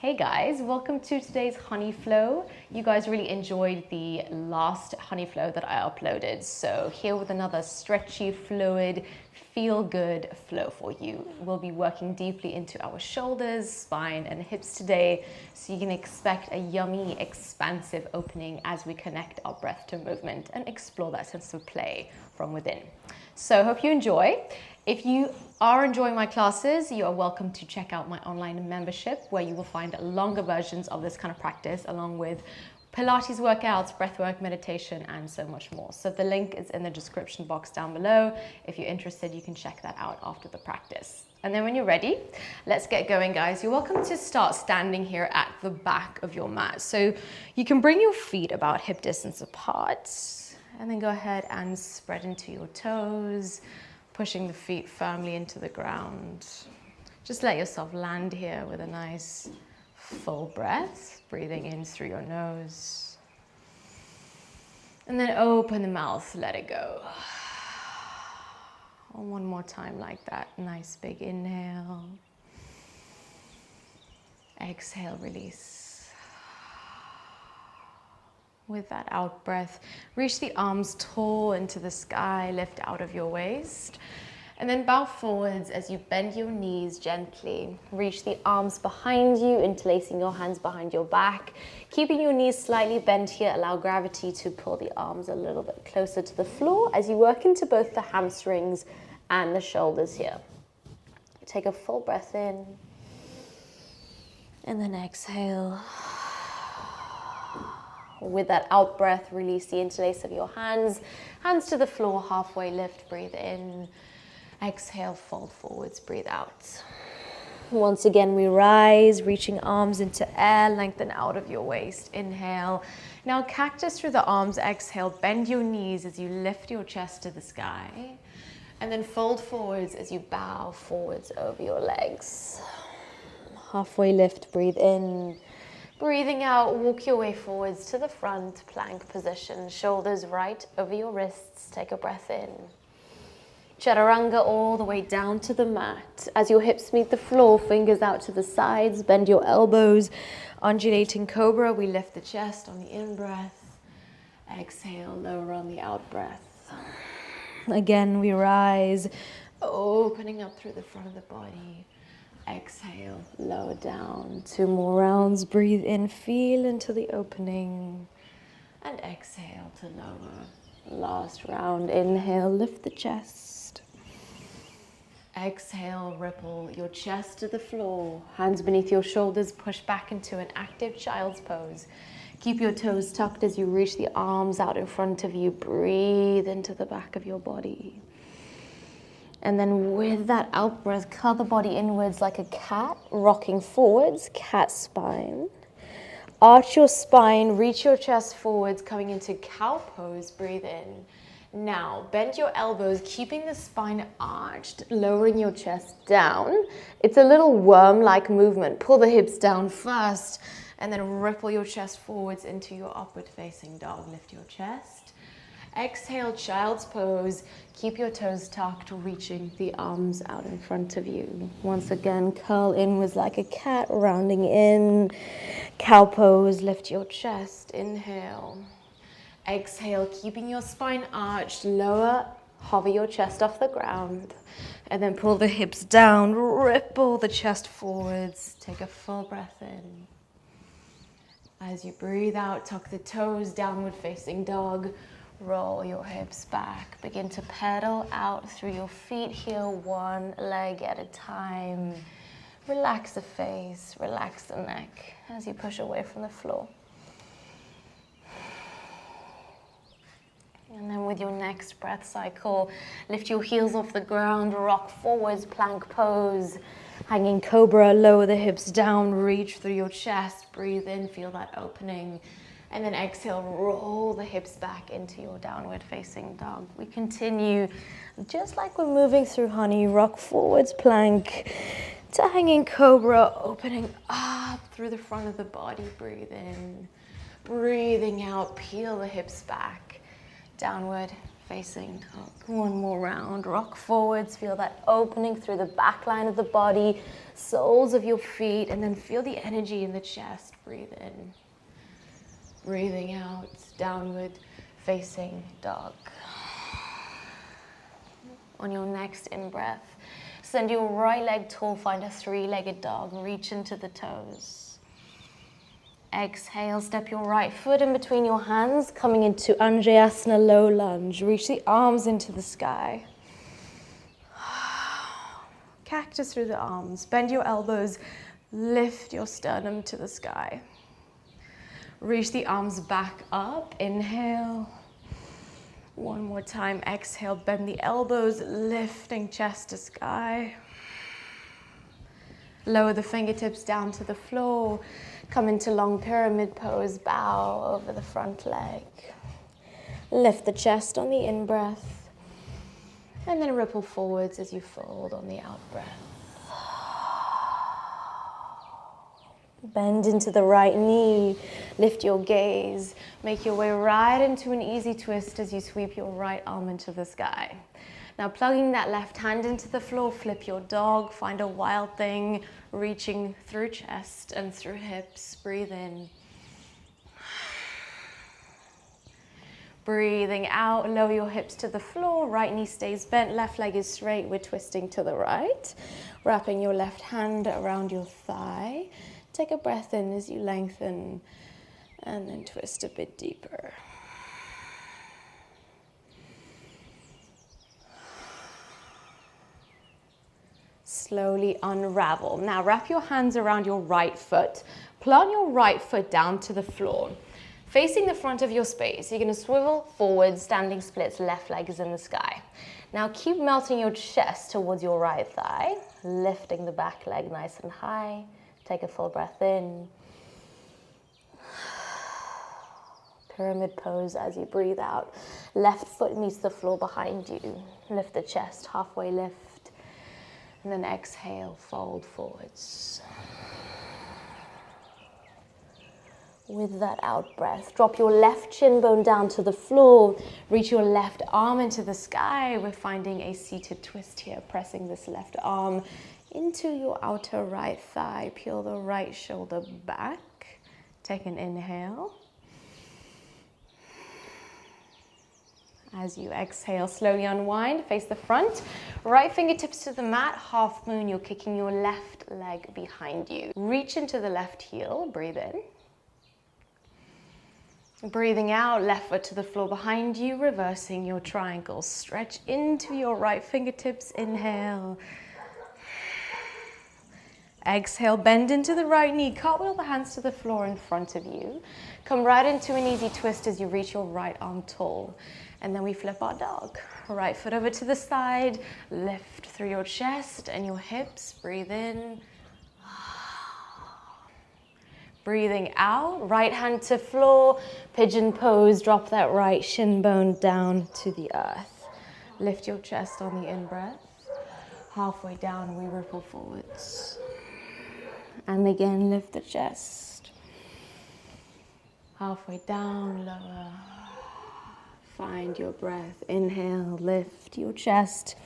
Hey guys, welcome to today's honey flow. You guys really enjoyed the last honey flow that I uploaded. So here with another stretchy, fluid, feel good flow for you. We'll be working deeply into our shoulders, spine and hips today. So you can expect a yummy, expansive opening as we connect our breath to movement and explore that sense of play from within. So hope you enjoy. If you are enjoying my classes, you are welcome to check out my online membership where you will find longer versions of this kind of practice along with Pilates workouts, breathwork, meditation, and so much more. So the link is in the description box down below. If you're interested, you can check that out after the practice. And then when you're ready, let's get going, guys. You're welcome to start standing here at the back of your mat. So you can bring your feet about hip distance apart and then go ahead and spread into your toes, pushing the feet firmly into the ground. Just let yourself land here with a nice full breath, breathing in through your nose. And then open the mouth, let it go. And one more time like that. Nice big inhale. Exhale, release. With that out breath, reach the arms tall into the sky, lift out of your waist. And then bow forwards as you bend your knees gently. Reach the arms behind you, interlacing your hands behind your back. Keeping your knees slightly bent here, allow gravity to pull the arms a little bit closer to the floor as you work into both the hamstrings and the shoulders here. Take a full breath in. And then exhale. With that out breath, release the interlace of your hands. Hands to the floor, halfway lift, breathe in. Exhale, fold forwards, breathe out. Once again, we rise, reaching arms into air, lengthen out of your waist. Inhale. Now cactus through the arms, exhale, bend your knees as you lift your chest to the sky. And then fold forwards as you bow forwards over your legs. Halfway lift, breathe in. Breathing out, walk your way forwards to the front, plank position, shoulders right over your wrists. Take a breath in. Chaturanga all the way down to the mat. As your hips meet the floor, fingers out to the sides, bend your elbows. Undulating cobra, we lift the chest on the in-breath. Exhale, lower on the out-breath. Again, we rise, opening up through the front of the body. Exhale, lower down. 2 more rounds. Breathe in, feel into the opening. And exhale to lower. Last round. Inhale, lift the chest. Exhale, ripple your chest to the floor. Hands beneath your shoulders, push back into an active child's pose. Keep your toes tucked as you reach the arms out in front of you. Breathe into the back of your body. And then with that out breath, curl the body inwards like a cat, rocking forwards, cat spine. Arch your spine, reach your chest forwards, coming into cow pose, breathe in. Now, bend your elbows, keeping the spine arched, lowering your chest down. It's a little worm-like movement. Pull the hips down first, and then ripple your chest forwards into your upward facing dog. Lift your chest. Exhale, child's pose. Keep your toes tucked, reaching the arms out in front of you. Once again, curl inwards like a cat, rounding in. Cow pose, lift your chest. Inhale. Exhale, keeping your spine arched, lower, hover your chest off the ground. And then pull the hips down, ripple the chest forwards. Take a full breath in. As you breathe out, tuck the toes, downward facing dog. Roll your hips back. Begin to pedal out through your feet here, one leg at a time. Relax the face, relax the neck as you push away from the floor. And then with your next breath cycle, lift your heels off the ground, rock forwards, plank pose. Hanging cobra, lower the hips down, reach through your chest, breathe in, feel that opening. And then exhale, roll the hips back into your downward facing dog. We continue just like we're moving through honey, rock forwards, plank to hanging cobra, opening up through the front of the body, breathe in. Breathing out, peel the hips back, downward facing dog. One more round. Rock forwards. Feel that opening through the back line of the body, soles of your feet, and then feel the energy in the chest. Breathe in. Breathing out. Downward facing dog. On your next in-breath, send your right leg tall. Find a three-legged dog. Reach into the toes. Exhale, step your right foot in between your hands, coming into Anjayasana, low lunge. Reach the arms into the sky. Cactus through the arms. Bend your elbows, lift your sternum to the sky. Reach the arms back up, inhale. One more time, exhale, bend the elbows, lifting chest to sky. Lower the fingertips down to the floor. Come into long pyramid pose, bow over the front leg. Lift the chest on the in-breath. And then ripple forwards as you fold on the out-breath. Bend into the right knee. Lift your gaze. Make your way right into an easy twist as you sweep your right arm into the sky. Now plugging that left hand into the floor, flip your dog, find a wild thing, reaching through chest and through hips. Breathe in. Breathing out, lower your hips to the floor, right knee stays bent, left leg is straight, we're twisting to the right. Wrapping your left hand around your thigh. Take a breath in as you lengthen and then twist a bit deeper. Slowly unravel. Now wrap your hands around your right foot. Plant your right foot down to the floor. Facing the front of your space, you're going to swivel forward, standing splits, left leg is in the sky. Now keep melting your chest towards your right thigh, lifting the back leg nice and high. Take a full breath in. Pyramid pose as you breathe out. Left foot meets the floor behind you. Lift the chest, halfway lift. And then exhale, fold forwards. With that out breath, drop your left shin bone down to the floor. Reach your left arm into the sky. We're finding a seated twist here, pressing this left arm into your outer right thigh. Peel the right shoulder back. Take an inhale. As you exhale, slowly unwind, face the front. Right fingertips to the mat, half moon. You're kicking your left leg behind you. Reach into the left heel, breathe in. Breathing out, left foot to the floor behind you, reversing your triangle. Stretch into your right fingertips, inhale. Exhale, bend into the right knee, cartwheel the hands to the floor in front of you. Come right into an easy twist as you reach your right arm tall. And then we flip our dog. Right foot over to the side, lift through your chest and your hips, breathe in. Breathing out, right hand to floor, pigeon pose, drop that right shin bone down to the earth. Lift your chest on the in-breath. Halfway down, we ripple forwards. And again, lift the chest. Halfway down, lower. Find your breath. Inhale, lift your chest.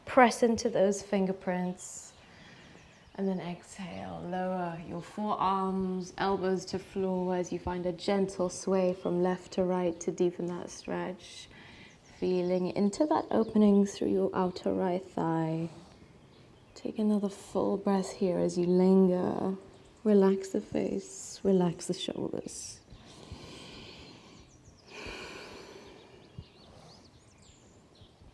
Press into those fingerprints. And then exhale, lower your forearms, elbows to floor as you find a gentle sway from left to right to deepen that stretch. Feeling into that opening through your outer right thigh. Take another full breath here as you linger. Relax the face, relax the shoulders.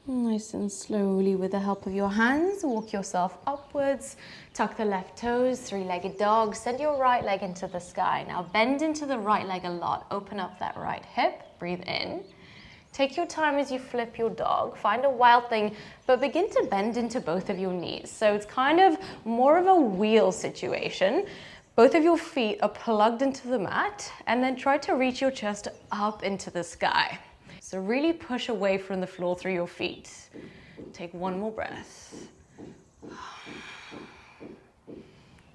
Nice and slowly, with the help of your hands, walk yourself upwards. Tuck the left toes, three-legged dog. Send your right leg into the sky. Now bend into the right leg a lot. Open up that right hip. Breathe in. Take your time as you flip your dog. Find a wild thing, but begin to bend into both of your knees. So it's kind of more of a wheel situation. Both of your feet are plugged into the mat, and then try to reach your chest up into the sky. So really push away from the floor through your feet. Take one more breath.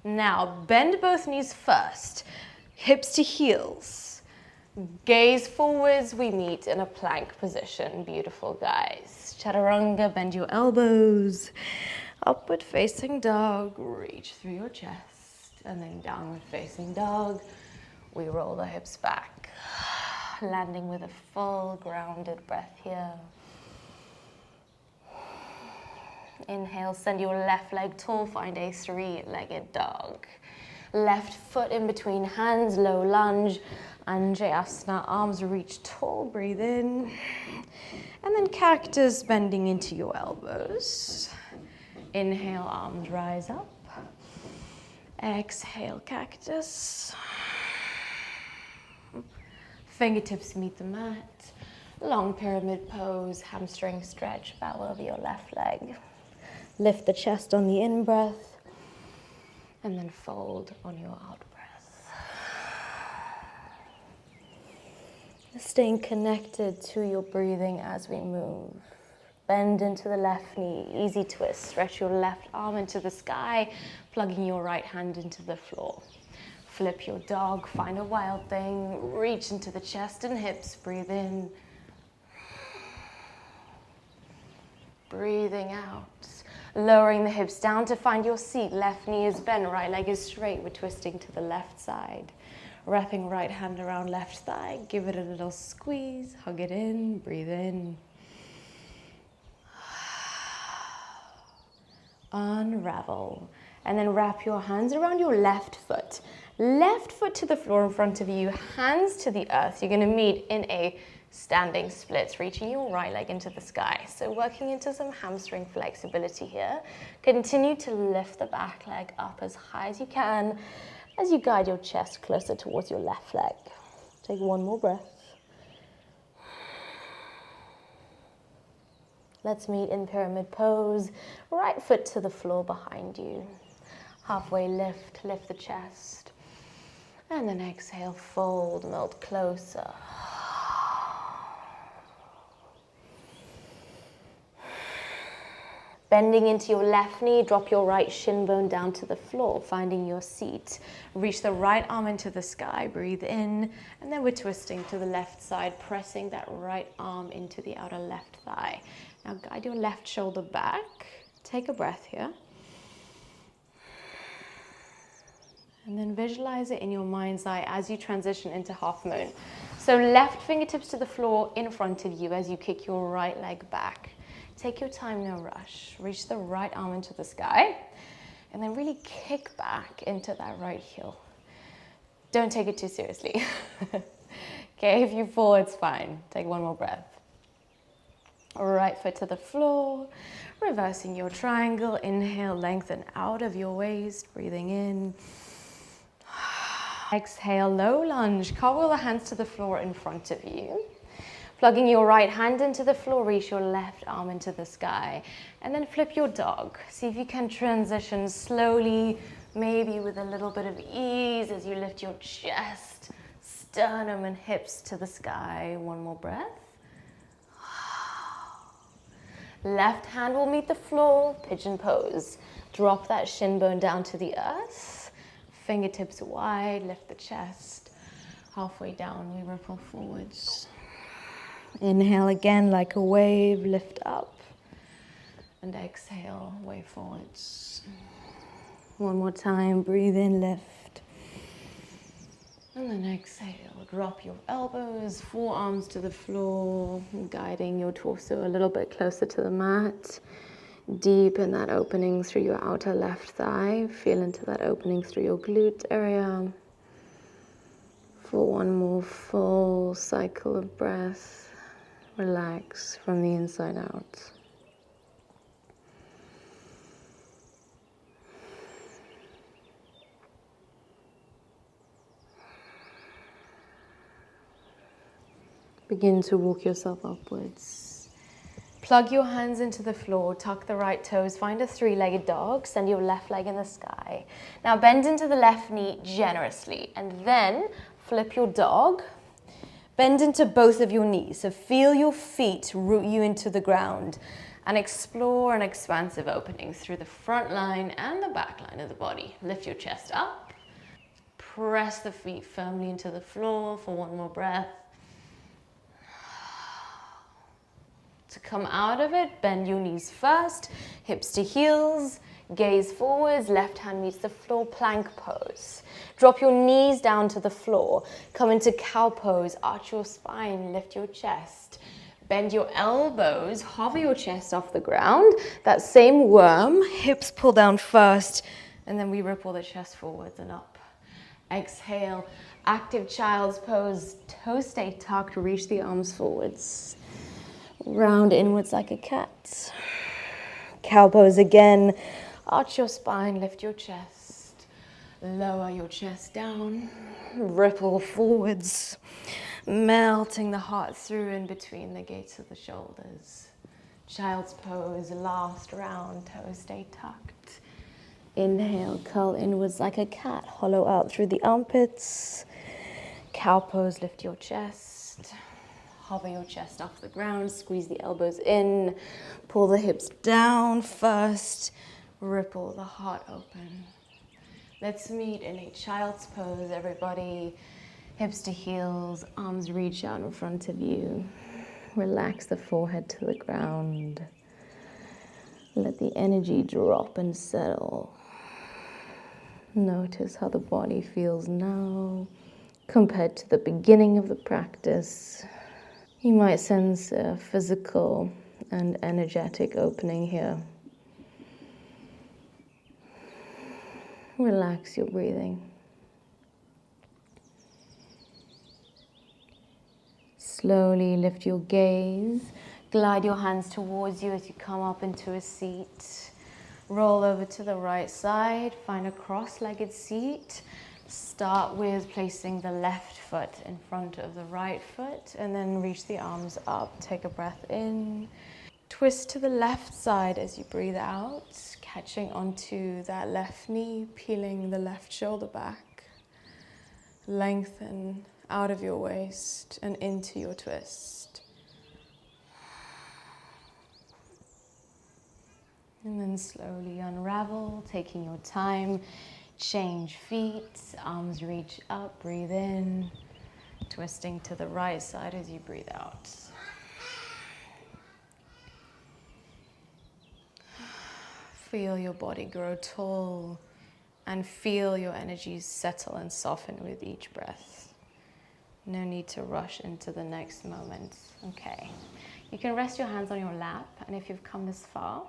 Now bend both knees first, hips to heels. Gaze forwards, we meet in a plank position. Beautiful, guys. Chaturanga, bend your elbows. Upward facing dog, reach through your chest. And then downward facing dog, we roll the hips back. Landing with a full grounded breath here. Inhale, send your left leg tall, find a three-legged dog. Left foot in between hands, low lunge. Anjayasana, arms reach tall, breathe in. And then cactus, bending into your elbows. Inhale, arms rise up. Exhale, cactus. Fingertips meet the mat. Long pyramid pose, hamstring stretch, bow over your left leg. Lift the chest on the in-breath. And then fold on your out-breath. Staying connected to your breathing as we move. Bend into the left knee, easy twist. Stretch your left arm into the sky, plugging your right hand into the floor. Flip your dog, find a wild thing, reach into the chest and hips, breathe in. Breathing out. Lowering the hips down to find your seat. Left knee is bent, right leg is straight. We're twisting to the left side. Wrapping right hand around left thigh. Give it a little squeeze. Hug it in. Breathe in. Unravel. And then wrap your hands around your left foot. Left foot to the floor in front of you. Hands to the earth. You're going to meet in a standing splits, reaching your right leg into the sky. So working into some hamstring flexibility here. Continue to lift the back leg up as high as you can as you guide your chest closer towards your left leg. Take one more breath. Let's meet in pyramid pose. Right foot to the floor behind you. Halfway lift, lift the chest. And then exhale, fold, melt closer. Bending into your left knee, drop your right shin bone down to the floor, finding your seat. Reach the right arm into the sky, breathe in, and then we're twisting to the left side, pressing that right arm into the outer left thigh. Now guide your left shoulder back. Take a breath here. And then visualize it in your mind's eye as you transition into half moon. So left fingertips to the floor in front of you as you kick your right leg back. Take your time, no rush. Reach the right arm into the sky and then really kick back into that right heel. Don't take it too seriously. Okay, if you fall, it's fine. Take one more breath. Right foot to the floor, reversing your triangle. Inhale, lengthen out of your waist, breathing in. Exhale, low lunge. Cartwheel the hands to the floor in front of you. Plugging your right hand into the floor, reach your left arm into the sky. And then flip your dog. See if you can transition slowly, maybe with a little bit of ease as you lift your chest, sternum and hips to the sky. One more breath. Left hand will meet the floor, pigeon pose. Drop that shin bone down to the earth. Fingertips wide, lift the chest. Halfway down, we ripple forwards. Inhale again like a wave, lift up. And exhale, wave forwards. One more time, breathe in, lift. And then exhale, drop your elbows, forearms to the floor, guiding your torso a little bit closer to the mat. Deepen that opening through your outer left thigh. Feel into that opening through your glute area. For one more full cycle of breath. Relax from the inside out. Begin to walk yourself upwards. Plug your hands into the floor, tuck the right toes, find a three-legged dog, send your left leg in the sky. Now bend into the left knee generously and then flip your dog. Bend into both of your knees, so feel your feet root you into the ground and explore an expansive opening through the front line and the back line of the body. Lift your chest up. press the feet firmly into the floor for one more breath. To come out of it, bend your knees first, hips to heels, gaze forwards, left hand meets the floor, plank pose. Drop your knees down to the floor, come into cow pose, arch your spine, lift your chest. Bend your elbows, hover your chest off the ground. That same worm, hips pull down first, and then we ripple the chest forwards and up. Exhale, active child's pose, toes stay tucked, reach the arms forwards. Round inwards like a cat. Cow pose again. Arch your spine, lift your chest. Lower your chest down. Ripple forwards. Melting the heart through in between the gates of the shoulders. Child's pose, last round, toes stay tucked. Inhale, curl inwards like a cat. Hollow out through the armpits. Cow pose, lift your chest. Hover your chest off the ground, squeeze the elbows in, pull the hips down first, ripple the heart open. Let's meet in a child's pose, everybody. Hips to heels, arms reach out in front of you. Relax the forehead to the ground. Let the energy drop and settle. Notice how the body feels now compared to the beginning of the practice. You might sense a physical and energetic opening here. Relax your breathing. Slowly lift your gaze. Glide your hands towards you as you come up into a seat. Roll over to the right side. Find a cross-legged seat. Start with placing the left foot in front of the right foot and then reach the arms up. Take a breath in. Twist to the left side as you breathe out, catching onto that left knee, peeling the left shoulder back. Lengthen out of your waist and into your twist. And then slowly unravel, taking your time. Change feet, arms reach up, breathe in. Twisting to the right side as you breathe out. Feel your body grow tall and feel your energies settle and soften with each breath. No need to rush into the next moment. Okay. You can rest your hands on your lap, and if you've come this far,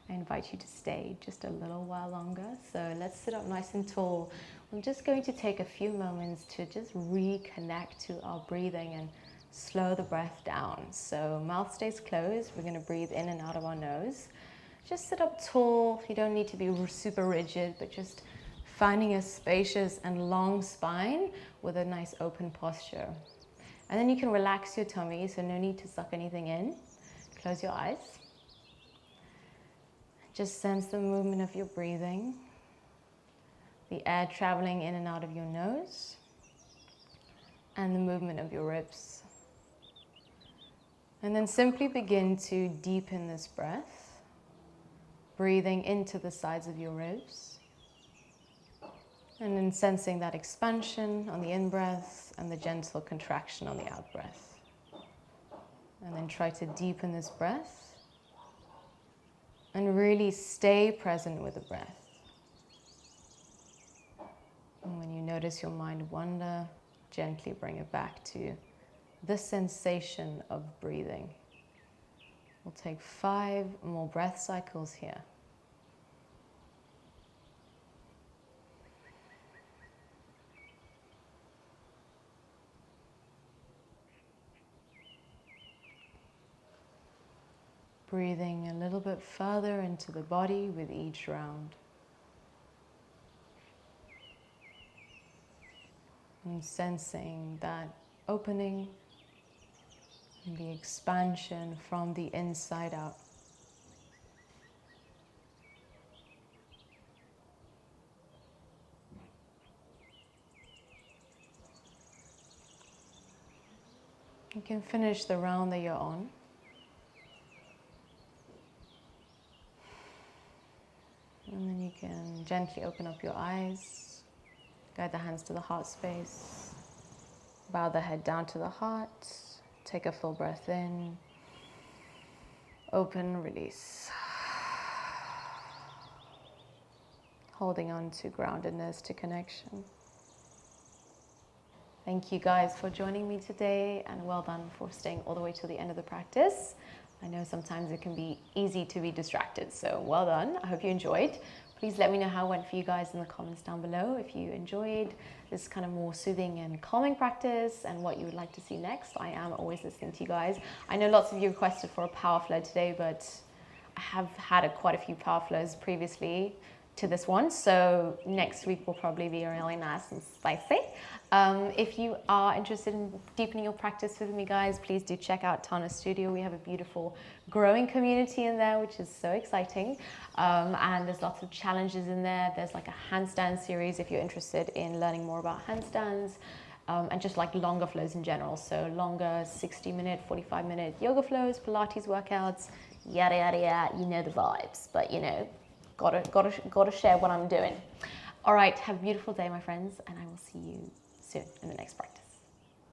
I invite you to stay just a little while longer. So let's sit up nice and tall. I'm just going to take a few moments to just reconnect to our breathing and slow the breath down. So mouth stays closed. We're going to breathe in and out of our nose. Just sit up tall. You don't need to be super rigid, but just finding a spacious and long spine with a nice open posture. And then you can relax your tummy, so no need to suck anything in. Close your eyes. Just sense the movement of your breathing, the air traveling in and out of your nose, and the movement of your ribs. And then simply begin to deepen this breath, breathing into the sides of your ribs, and then sensing that expansion on the in-breath and the gentle contraction on the out-breath. And then try to deepen this breath and really stay present with the breath. And when you notice your mind wander, gently bring it back to the sensation of breathing. We'll take 5 more breath cycles here. Breathing a little bit further into the body with each round. And sensing that opening and the expansion from the inside out. You can finish the round that you're on. And then you can gently open up your eyes, Guide the hands to the heart space. Bow the head down to the heart. Take a full breath in. Open, release. Holding on to groundedness, to connection. Thank you guys for joining me today, and well done for staying all the way to the end of the practice. I know sometimes it can be easy to be distracted, so well done. I hope you enjoyed. Please let me know how it went for you guys in the comments down below. If you enjoyed this kind of more soothing and calming practice and what you would like to see next, I am always listening to you guys. I know lots of you requested for a power flow today, but I have had quite a few power flows previously to this one, so next week will probably be really nice and spicy. If you are interested in deepening your practice with me, guys, please do check out Tana Studio. We have a beautiful growing community in there, which is so exciting, and there's lots of challenges in there. There's like a handstand series if you're interested in learning more about handstands, and just like longer flows in general, so longer 60-minute, 45-minute yoga flows, Pilates workouts, yada yada yada. You know the vibes, but you know, gotta share what I'm doing. All right, have a beautiful day, my friends, and I will see you soon in the next practice.